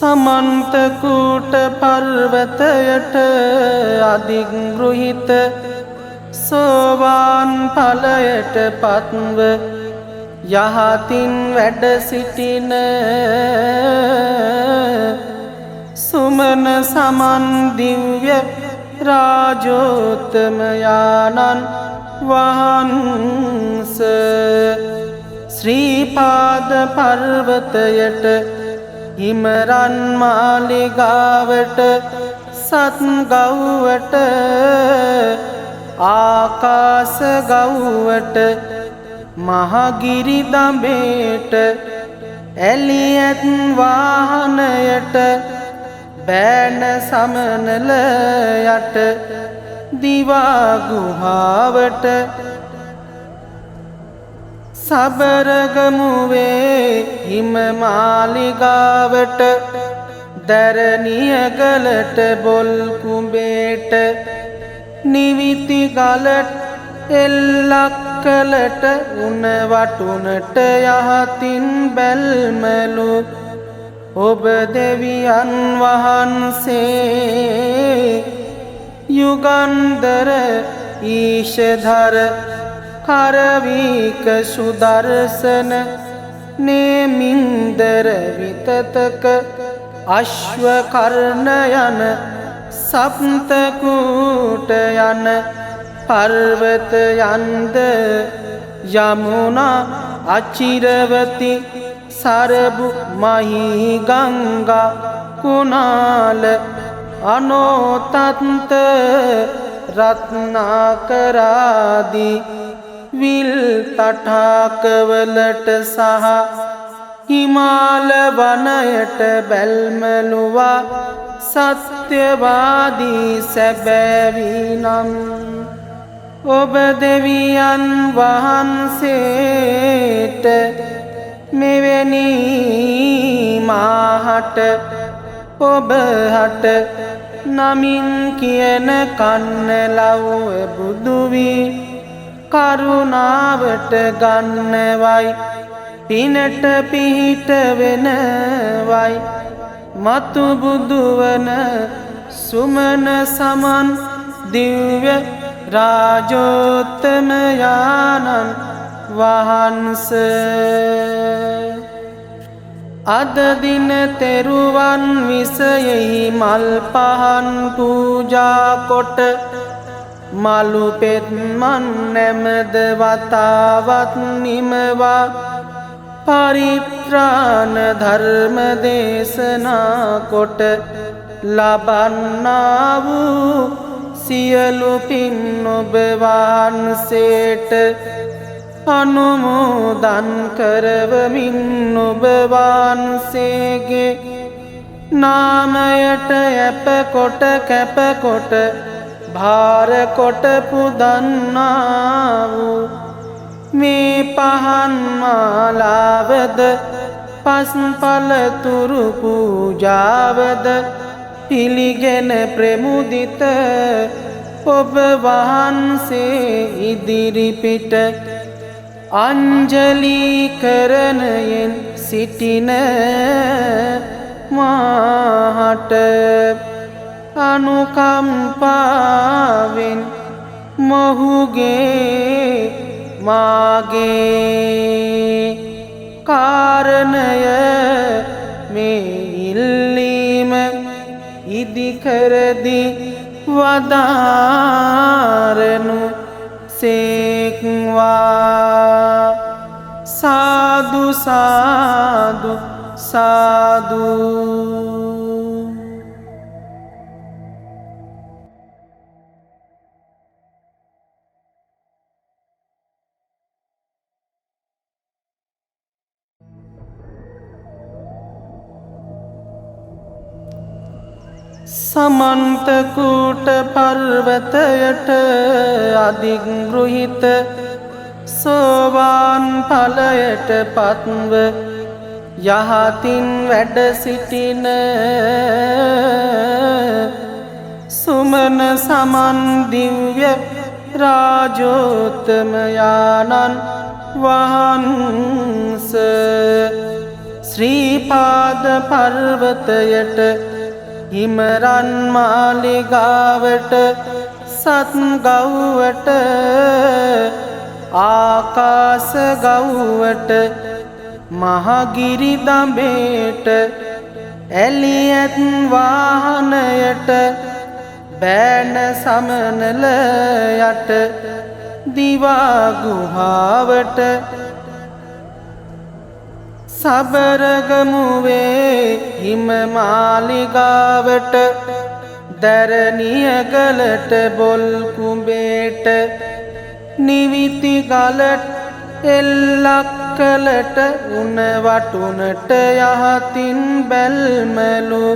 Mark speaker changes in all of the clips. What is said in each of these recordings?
Speaker 1: समन्तकूट पर्वतයට අධිග්‍රහිත සෝවාන් ඵලයට පත්ව යහතින් වැඩ සිටින සුමන සමන් දිව්‍ය රාජෝත්තමයාණන් වහන්සේ ශ්‍රී පාද පර්වතයට හිමරන් මාලිගාවට සත් ගව්වට ආකාශ ගව්වට මහගිරි දඹේට එළියත් වාහනයට බෑන සමනල යට දිවා ගුහාවට සබරගමුවේ හිම මාලිගාවට දැරණියගලට බොල් කුඹේට නිවිති ගලට එල්ලක්කලට උණ වටුනට යහතින් බැල්මලු ඔබ දෙවියන් වහන්සේ යුගන්ධර ඊශධර කරවීක සුදර්ශන නේමින්දර විතතක අශ්ව කර්ණ යන සප්තකූට යන පර්වත යන්ද යමුනා අචිරවති සරබු මහී ගංගා කුණාල අනෝතන්ත රත්නාකරාදී විල් තටාකවලට සහ හිමාල වනයට බැල්මලුවා සත්‍යවාදී සැබෑවි නම් ඔබ දෙවියන් වහන්සේට මෙවැනි මාහට ඔබ හට නමින් කියන කන්න ලව්ව බුදුවී කරුණාවට ගන්නවයි පිනට පිහිට වෙනවයි මතු බුදුවන සුමන සමන් දිව්‍ය රාජෝත්තමයාණන් වහන්සේ අද දින තෙරුවන් විසයෙහි මල් පහන් පූජා කොට මලු පෙත්මන් නැමද වතාවත් නිමවා පරිත්‍රාණ ධර්ම දේශනා කොට ලබන්නා වූ සියලු පින් ඔබ වහන්සේට අනුමෝදන් කරවමින් ඔබ වහන්සේගේ නාමයට යැපකොට කැපකොට භාරකොට පුදන්නා වූ මේ පහන් මාලාවද පස්පල තුරු පූජාවද පිළිගෙන ප්‍රමුදිත ඔබ වහන්සේ ඉදිරිපිට අංජලි කරනයෙන් සිටින මාහට අනුකම්පාවෙන් මොහුගේ මාගේ කාරණය මේ ඉල්ලීම ඉදිකරදි වදාරනු සේක්වා සාදු සාදු සාදු. समन्तकूट पर्वतයට අධිග්‍රහිත සෝවාන් ඵලයට පත්ව යහතින් වැඩ සිටින සුමන සමන් දිව්‍ය රාජෝත්තමයාණන් වහන්සේ ශ්‍රීපාද පර්වතයට හිමරන් මාලිගාවට සත් ගව්වට ආකාස ගව්වට මහගිරි දඹේට එලියත් වාහනයට බෑන සමනල යට දිවා ගුහාවට සබරගමුවේ හිම මාලිගාවට දැරණියගලට බොල් කුඹේට නිවිති ගලට එල්ලක්කලට උණ වටුනට යහතින් බැල්මලු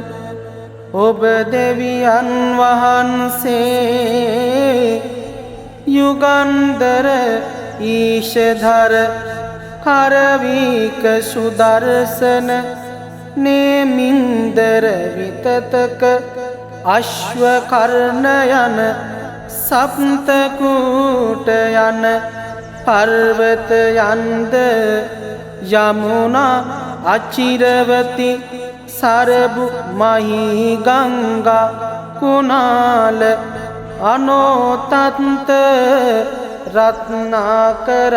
Speaker 1: ඔබ දෙවියන් වහන්සේ යුගන්ධර ඊශධර කරවීක සුදර්ශන නේමින්දර විතතක අශ්ව කර්ණ යන සප්තකූට යන පර්වත යන්ද යමුනා අචිරවති සරබු මහී ගංගා කුණාල අනෝතන්ත රත්නාකරාදී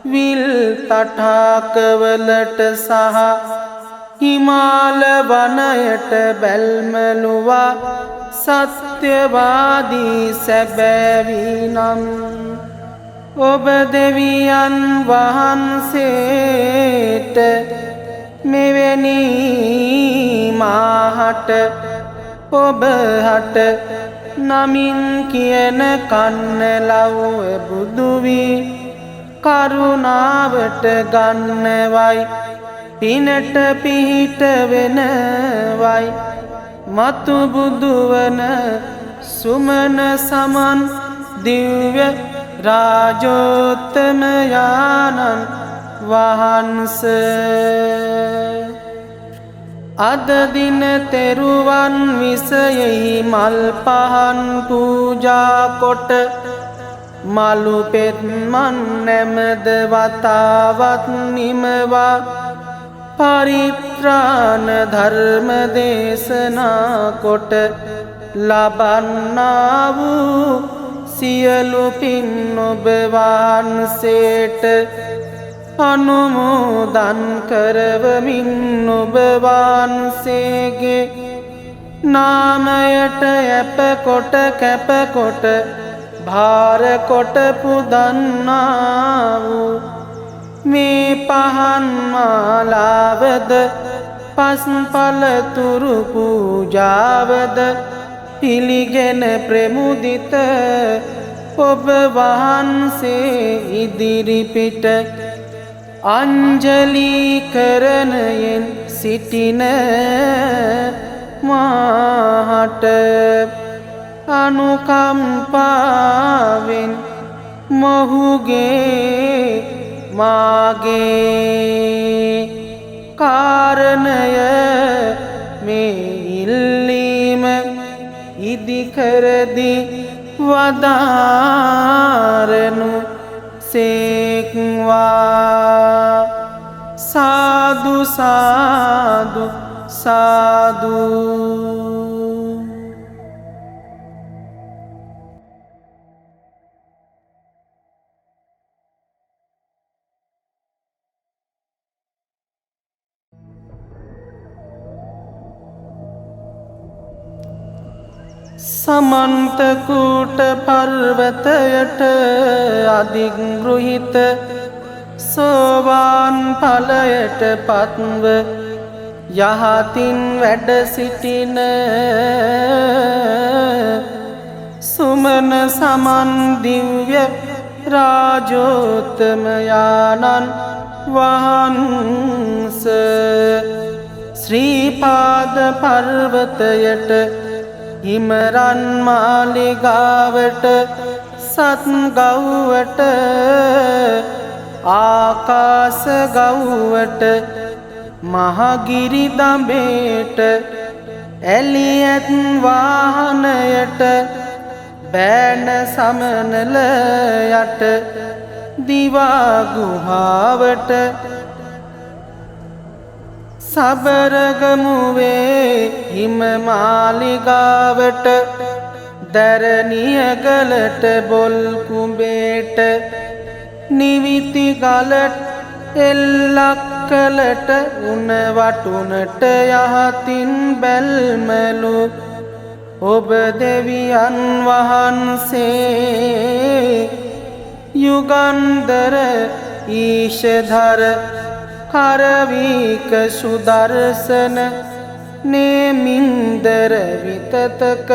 Speaker 1: විල් තටාකවලට සහ හිමාල වනයට බැල්මලුවා සත්‍යවාදී සැබෑවිනම් ඔබ දෙවියන් වහන්සේට මෙවැනි මාහට ඔබ හට නමින් කියන කන්න ලව්ව බුදුවී කරුණාවට ගන්නවයි පිනට පිහිට වෙනවයි මතු බුදුවන සුමන සමන් දිව්‍ය රාජෝත්තමයාණන් වහන්සේ අද දින තෙරුවන් විසයෙහි මල් පහන් පූජා කොට මලු පෙත්මන් නැමද වතාවත් නිමවා පරිත්‍රාණ ධර්ම දේශනා කොට ලබන්නා වූ සියලු පින් ඔබ වහන්සේට අනුමෝදන් කරවමින් ඔබ වහන්සේගේ නාමයට යැපකොට කැපකොට භාරකොට පුදන්නා වූ මේ පහන් මාලාවද පස්පල තුරු පූජාවද පිළිගෙන ප්‍රමුදිත ඔබ වහන්සේ ඉදිරිපිට අංජලි කරනයෙන් සිටින මාහට අනුකම්පාවෙන් මොහුගේ මාගේ කාරණය මේ ඉල්ලීම ඉදිකරදි වදාරනු සේක්වා සාදු සාදු සාදු සමන්තකූට පර්වතයට අධිගෘහිත සෝවාන් ඵලයට පත්ව යහතින් වැඩ සිටින සුමන සමන් දිව්‍ය රාජෝත්තමයාණන් වහන්සේ ශ්‍රීපාද පර්වතයට හිමරන් මාලිගාවට සත් ගව්වට ආකාස ගව්වට මහගිරි දඹේට එලියත් වාහනයට බෑන සමනල යට දිවා ගුහාවට සබරගමුවේ හිම මාලිගාවට දැරණියගලට බොල් කුඹේට නිවිති ගලට එල්ලක් කලට උණ වටුනට යහතින් බැල්මලු ඔබ දෙවියන් වහන්සේ යුගන්ධර ඊශධර කරවීක සුදර්ශන නේමින්දර විතතක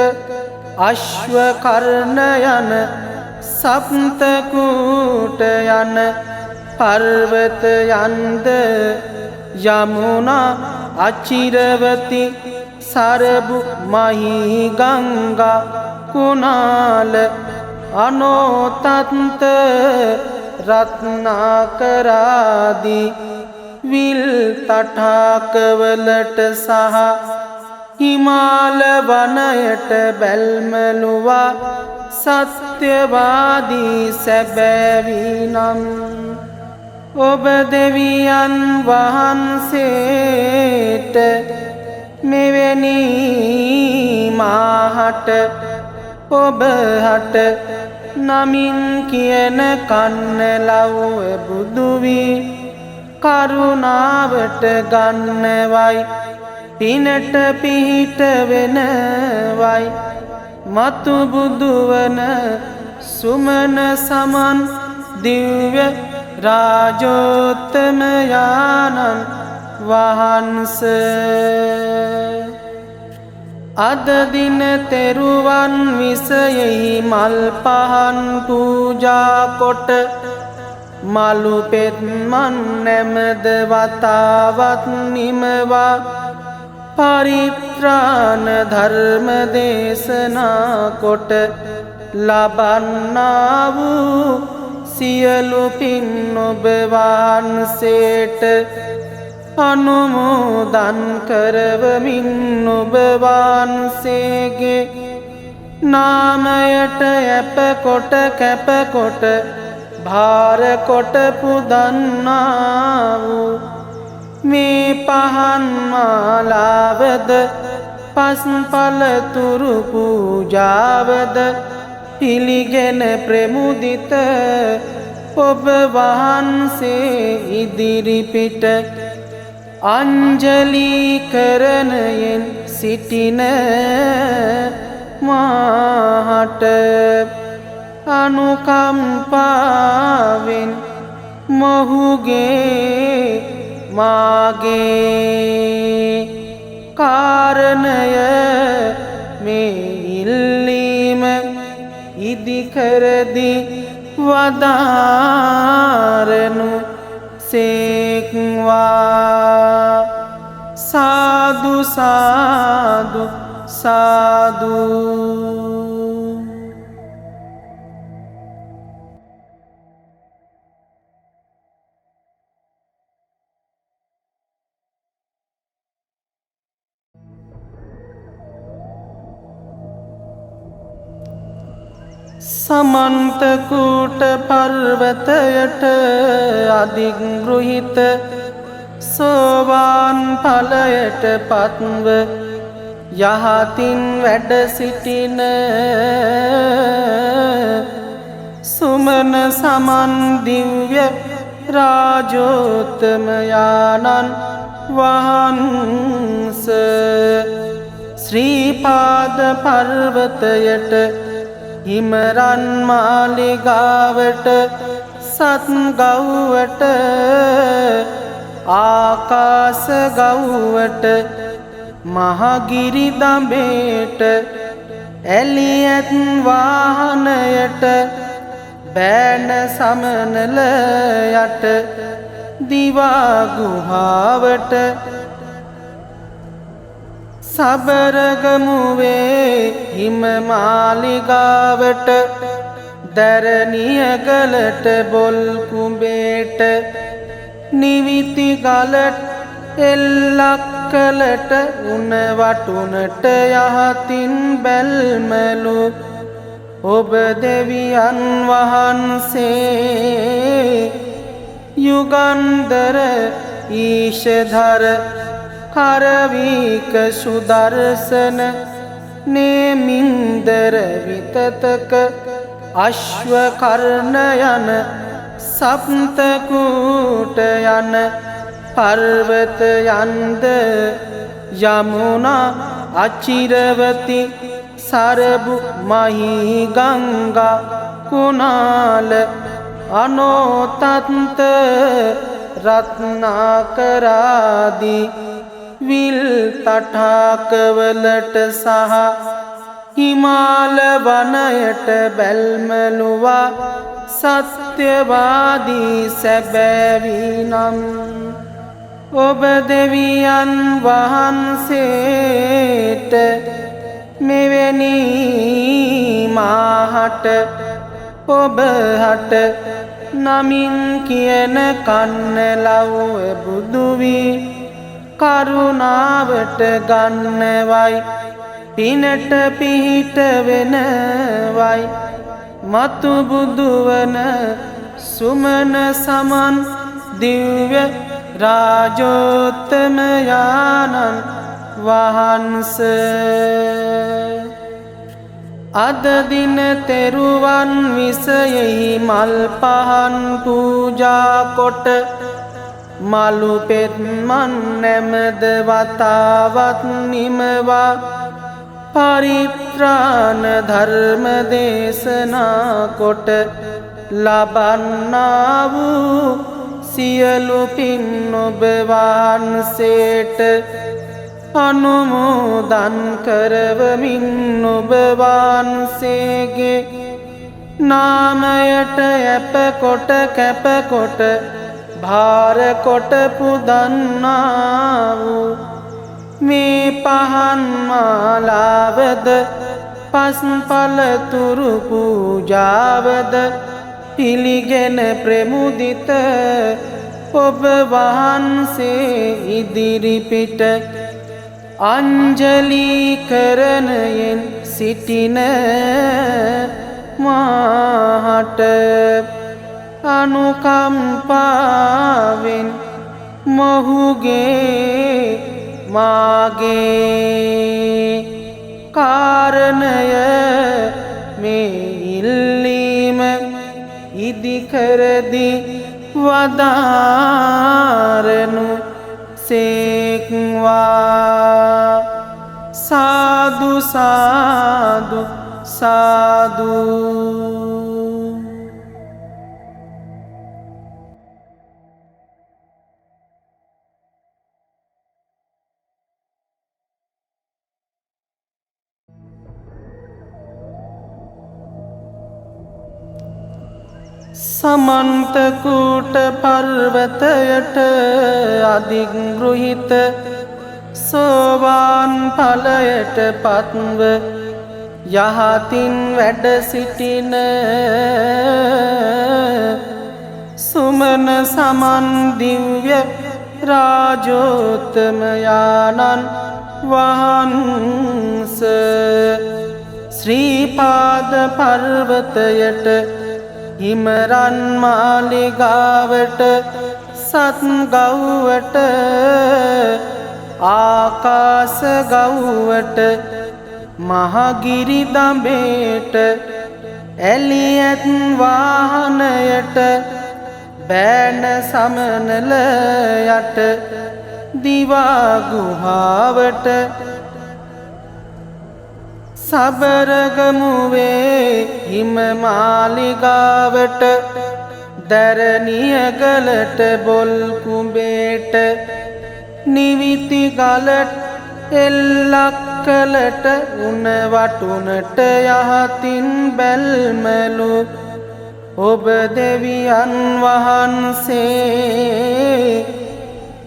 Speaker 1: අශ්ව කර්ණ යන සප්තකූට යන පර්වත යන්ද යමුනා අචිරවති සරබු මහී ගංගා කුණාල අනෝතන්ත රත්නාකරාදී විල් තටාකවලට සහ හිමාල වනයට බැල්මලුවා සත්‍යවාදී සැබෑවිනම් ඔබ දෙවියන් වහන්සේට මෙවැනි මාහට ඔබ හට නමින් කියන කන්න ලව්ව බුදුවී කරුණාවට ගන්නවයි පිනට පිහිට වෙනවයි මතු බුදුවන සුමන සමන් දිව්‍ය රාජෝත්තමයාණන් වහන්සේ අද දින තෙරුවන් විසයෙහි මල් පහන් පූජා කොට මලු පෙත්මන් නැමද වතාවත් නිමවා පරිත්‍රාණ ධර්ම දේශනා කොට ලබන්නා වූ සියලු පින් ඔබ වහන්සේට අනුමෝදන් කරවමින් ඔබ වහන්සේගේ නාමයට යැපකොට කැපකොට භාර කොට පුදන්නා වූ මේ පහන් මාලාවද පස්පල තුරු පූජාවද පිළිගෙන ප්‍රමුදිත ඔබ වහන්සේ ඉදිරිපිට අංජලි කරනයෙන් සිටින මාහට අනුකම්පාවෙන් මොහුගේ මාගේ කාරණය මේ ඉල්ලීම ඉදිකරදි වදාරනු සේක්වා සාදු සාදු සාදු සමන්තකූට පර්වතයට අධිගෘහිත සෝවාන් ඵලයට පත්ව යහතින් වැඩ සිටින සුමන සමන් දිව්‍ය රාජෝත්තමයාණන් වහන්සේ ශ්‍රී පාද පර්වතයට හිමරන් මාලිගාවට සත් ගව්වට ආකාස ගව්වට මහගිරි දඹේට එලියත් වාහනයට බෑන සමනල යට දිවා ගුහාවට සබරගමුවේ හිම මාලිගාවට දැරණියගලට බොල් කුඹේට නිවිති ගලට එල්ලක් කලට උණ වටුනට යහතින් බැල්මලු ඔබ දෙවියන් වහන්සේ යුගන්ධර ඊශධර කරවීක සුදර්ශන නේමින්දර විතතක අශ්ව කර්ණ යන සප්තකූට යන පර්වත යන්ද යමුනා අචිරවති සරබු මහී ගංගා කුණාල අනෝතන්ත රත්නාකරාදී විල් තටාකවලට සහ හිමාල වනයට බැල්මලුවා සත්‍යවාදී සැබෑවිනම් ඔබ දෙවියන් වහන්සේට මෙවැනි මාහට ඔබ හට නමින් කියන කන්න ලව්ව බුදුවී කරුණාවට ගන්නවයි පිනට පිහිට වෙනවයි මතු බුදුවන සුමන සමන් දිව්‍ය රාජෝත්තමයාණන් වහන්සේ අද දින තෙරුවන් විසයෙහි මල් පහන් පූජා කොට මලු පෙත්මන් නැමද වතාවත් නිමවා පරිත්‍රාණ ධර්ම දේශනා කොට ලබන්නා වූ සියලු පින් ඔබ වහන්සේට අනුමෝදන් කරවමින් ඔබ වහන්සේගේ නාමයට යැපකොට කැපකොට භාර කොට පුදන්නා වූ මේ පහන් මාලාවද පස්පල තුරු පූජාවද පිළිගෙන ප්‍රමුදිත ඔබ වහන්සේ ඉදිරිපිට අංජලි කරනයෙන් සිටින මාහට අනුකම්පාවෙන් මොහුගේ මාගේ කාරණය මේ ඉල්ලීම ඉදිකරදී වදාරනු සේක්වා සාදු සාදු සාදු සමන්තකූට පර්වතයට අධිගෘහිත සෝවාන් ඵලයට පත්ව යහතින් වැඩ සිටින සුමන සමන් දිව්‍ය රාජෝත්තමයාණන් වහන්සේ ශ්‍රී පාද පර්වතයට හිමරන් මාලිගාවට සත් ගව්වට ආකාස ගව්වට මහගිරි දඹේට එළියත් වාහනයට බෑන සමනල යට දිවා ගුහාවට සබරගමුවේ හිම මාලිගාවට දැරණියගලට බොල් කුඹේට නිවිති ගලට එල්ලක්කලට උණ වටුනට යහතින් බැල්මලු ඔබ දෙවියන් වහන්සේ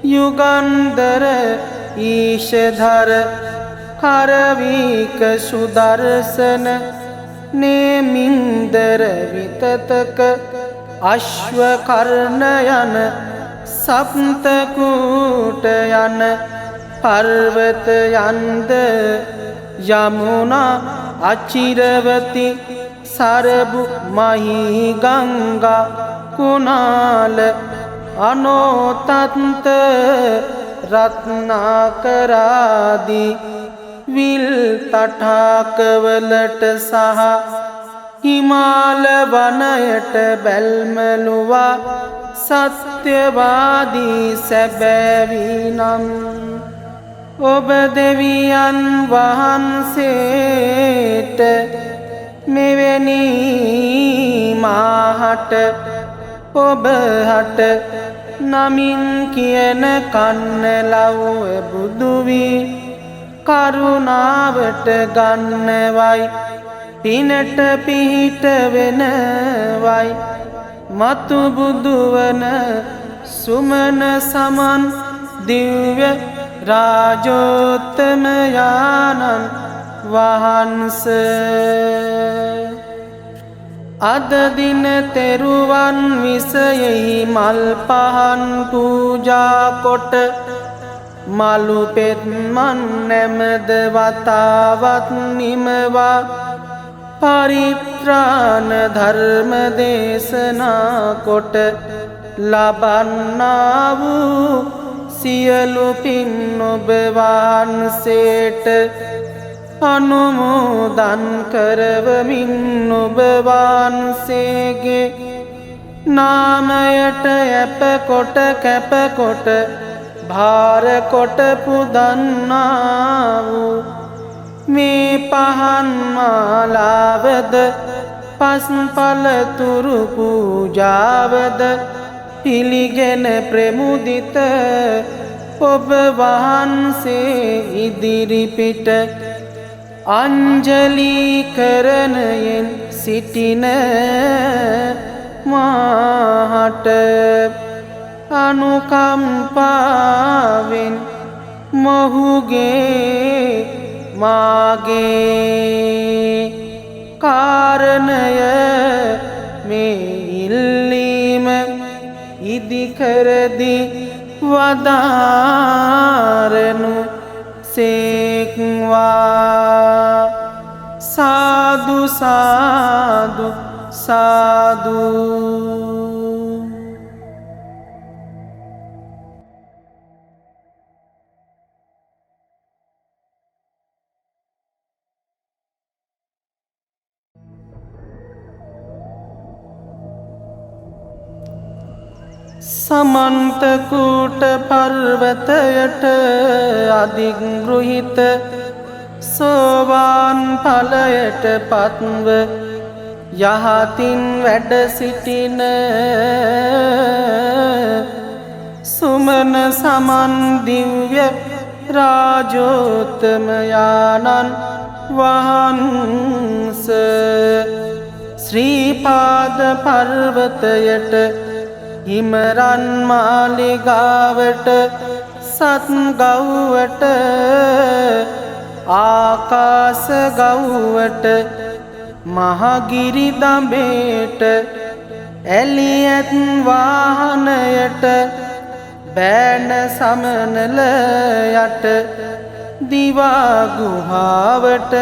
Speaker 1: යුගන්ධර ඊශධර කරවීක සුදර්ශන නේමින්දර විතතක අශ්ව කර්ණ යන සප්තකූට යන පර්වත යන්ද යමුනා අචිරවති සරබු මහී ගංගා කුණාල අනෝතන්ත රත්නාකරාදී විල් තටාකවලට සහ හිමාල වනයට බැල්මලුවා සත්‍යවාදී සැබෑවි නම් ඔබ දෙවියන් වහන්සේට මෙවැනි මාහට ඔබ හට නමින් කියන කන්න ලව්ව බුදුවී කරුණාවට ගන්නවයි පිනට පිහිට වෙනවයි මතු බුදුවන සුමන සමන් දිව්‍ය රාජෝත්තමයාණන් වහන්සේ අද දින තෙරුවන් විසයෙහි මල් පහන් පූජා කොට මලු පෙත්මන් නැමද වතාවත් නිමවා පරිත්‍රාණ ධර්ම දේශනා කොට ලබන්නා වූ සියලු පින් ඔබ වහන්සේට අනුමෝදන් කරවමින් ඔබ වහන්සේගේ නාමයට යැපකොට කැපකොට භාරකොට පුදන්නා වූ මේ පහන් මාලාවද පස්පලතුරු පූජාවද පිළිගෙන ප්‍රමුදිත ඔබ වහන්සේ ඉදිරිපිට අංජලි කරනයෙන් සිටින මාහට අනුකම්පාවෙන් මොහුගේ මාගේ කාරණය මේ ඉල්ලීම ඉදිකරදි වදාරනු සේක්වා සාදු සාදු සාදු සමන්තකූට පර්වතයට අධිගෘහිත සෝවාන් ඵලයට පත්ව යහතින් වැඩ සිටින සුමන සමන් දිව්‍ය රාජෝත්තමයාණන් වහන්සේ ශ්‍රී පාද පර්වතයට හිමරන් මාලිගාවට සත් ගව්වට ආකාස ගව්වට මහගිරි දඹේට එළියත් වාහනයට බෑන සමනල යට දිවා ගුහාවට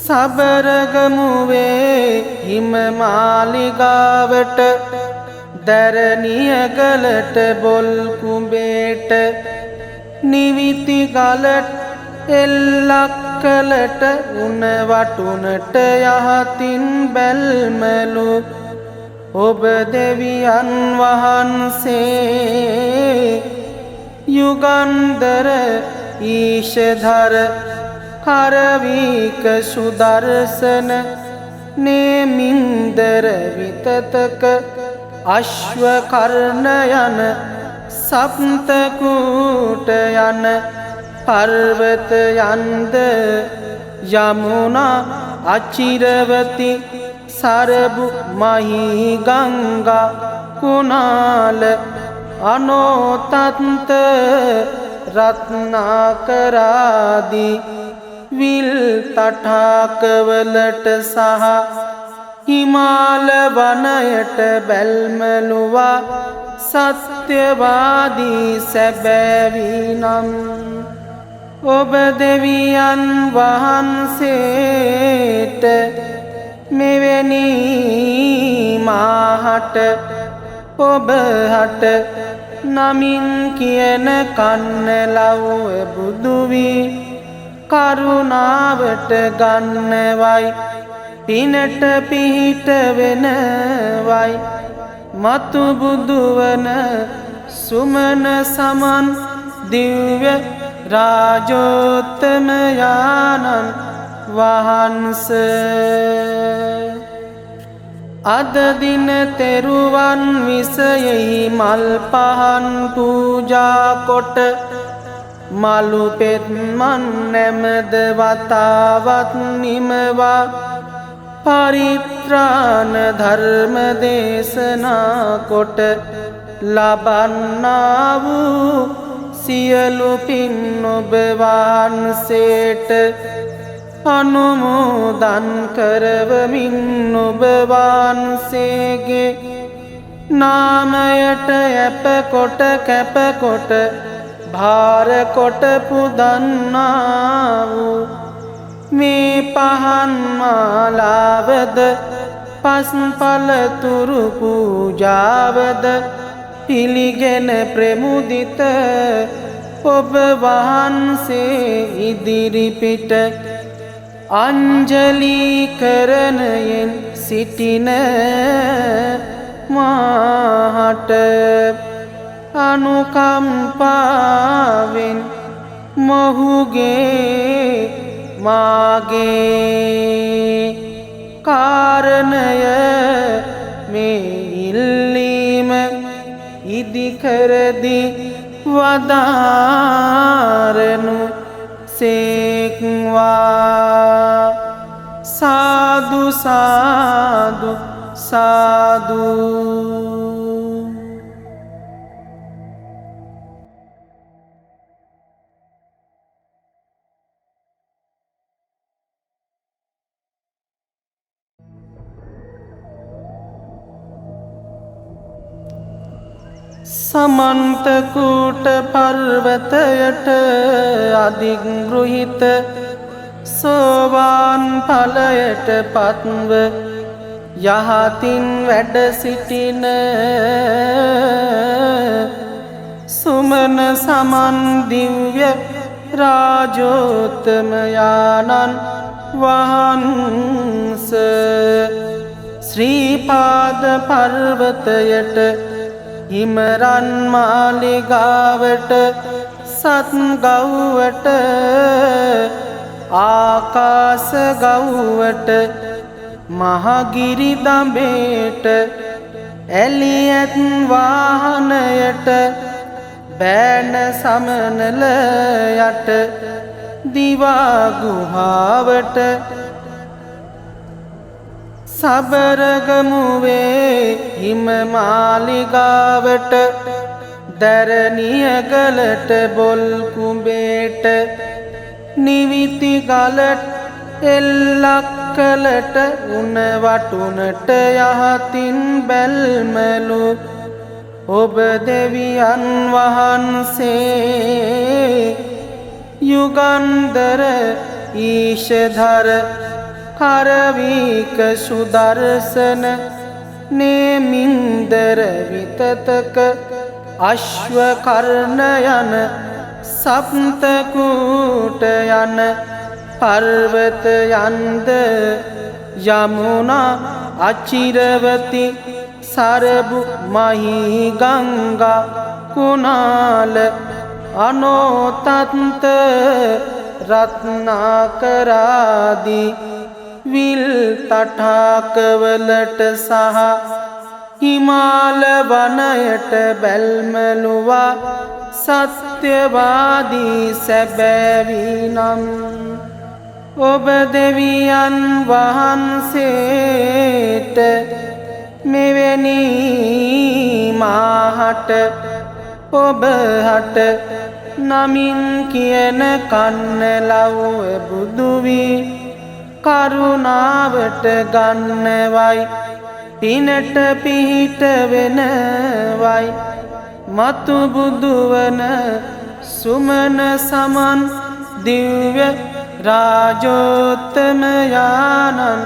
Speaker 1: සබරගමුවේ හිම මාලිගාවට දැරණියගලට බොල් කුඹේට නිවිති ගලට එල්ලක්කලට උණ වටුනට යහතින් බැල්මලු ඔබ දෙවියන් වහන්සේ යුගන්ධර ඊශධර කරවීක සුදර්ශන නේමින්දර විතතක අශ්වකර්ණ යන සප්තකූට යන පර්වත යන්ද යමුනා අචිරවති සරබු මහී ගංගා කුණාල අනෝතන්ත රත්නාකරාදී විල් තටාකවලට සහ හිමාල වනයට බැල්මලුවා සත්‍යවාදී සැබෑවි නම් ඔබ දෙවියන් වහන්සේට මෙවැනි මාහට ඔබ හට නමින් කියන කන්න ලව්ව බුදු වී කරුණාවට ගන්නවයි පිනට පිහිට වෙනවයි මතු බුදුවන සුමන සමන් දිව්‍ය රාජෝත්තමයාණන් වහන්සේ අද දින තෙරුවන් විසයෙහි මල් පහන් පූජා කොට මලු පෙත්මන් නැමද වතාවත් නිමවා පරිත්‍රාණ ධර්ම දේශනා කොට ලබන්නා වූ සියලු පින් ඔබ වහන්සේට අනුමෝදන් කරවමින් ඔබ වහන්සේගේ නාමයට යැපකොට කැපකොට භාර කොට පුදන්නා වූ මේ පහන් මාලාවද පස්පල තුරු පූජාවද පිළිගෙන ප්‍රමුදිත ඔබ වහන්සේ ඉදිරිපිට අංජලි කරනයෙන් සිටින මාහට අනුකම්පාවෙන් මොහුගේ මාගේ කාරණය මේ ඉල්ලීම ඉදිකරදි වදාරනු සේක්වා සාදු සාදු සාදු සමන්ත කූට පර්වතයට අධිගෘහිත සෝවාන් ඵලයට පත්ව යහතින් වැඩ සිටින සුමන සමන් දිව්‍ය රාජෝත්තමයාණන් වහන්සේ ශ්‍රී පාද පර්වතයට හිමරන් මාලිගාවට සත් ගව්වට ආකාස ගව්වට මහගිරි දඹේට එළියත් වාහනයට බෑන සමනල යට දිවා ගුහාවට සබරගමුවේ හිම මාලිගාවට දැරණියගලට බොල් කුඹේට නිවිති ගලට එල්ලක්කලට උණ වටුනට යහතින් බැල්මලු ඔබ දෙවියන් වහන්සේ යුගන්ධර ඊශධර කරවීක සුදර්ශන නේමින්දර විතතක අශ්වකර්ණ යන සප්තකූට යන පර්වත යන්ද යමුනා අචිරවති සරබු මහී ගංගා කුණාල අනෝතන්ත රත්නාකරාදී විල් තටාකවලට සහ හිමාල වනයට බැල්මලුවා සත්‍යවාදී සැබෑවී නම් ඔබ දෙවියන් වහන්සේට මෙවැනි මාහට ඔබ හට නමින් කියන කන්න ලව්ව බුදු වී කරුණාවට ගන්නවයි පිනට පිහිට වෙනවයි මතු බුදුවන සුමන සමන් දිව්‍ය රාජෝත්තමයාණන්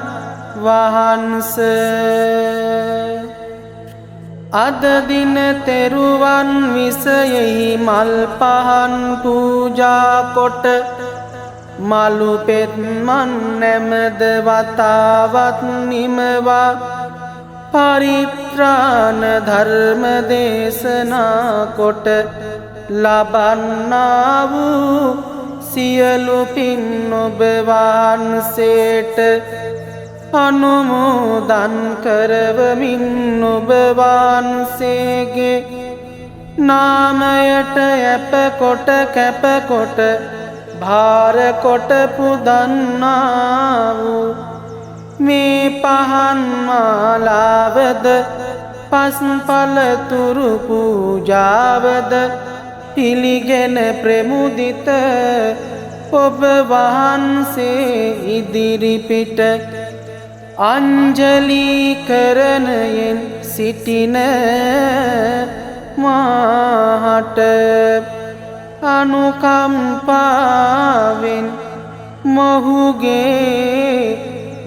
Speaker 1: වහන්සේ අද දින තෙරුවන් විසයෙහි මල් පහන් පූජා කොට මලු පෙත්මන් නැමද වතාවත් නිමවා පරිත්‍රාණ ධර්ම දේශනා කොට ලබන්නා වූ සියලු පින් ඔබ වහන්සේට අනුමෝදන් කරවමින් ඔබ වහන්සේගේ නාමයට යැප කොට කැප කොට භාර කොට පුදන්නා වූ මේ පහන් මාලාවද පස්පලතුරු පූජාවද පිළිගෙන ප්‍රමුදිත ඔබ වහන්සේ ඉදිරිපිට අංජලි කරණයෙන් සිටින මාහට අනුකම්පාවෙන් මොහුගේ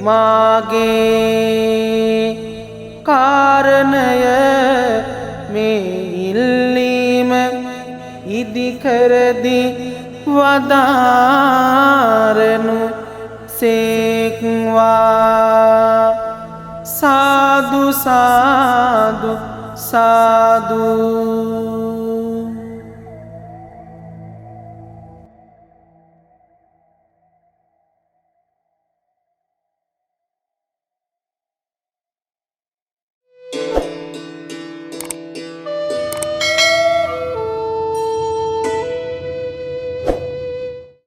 Speaker 1: මාගේ කාරණය මේ ඉල්ලීම ඉදිකරදි වදාරනු සේක්වා. සාදු සාදු සාදු.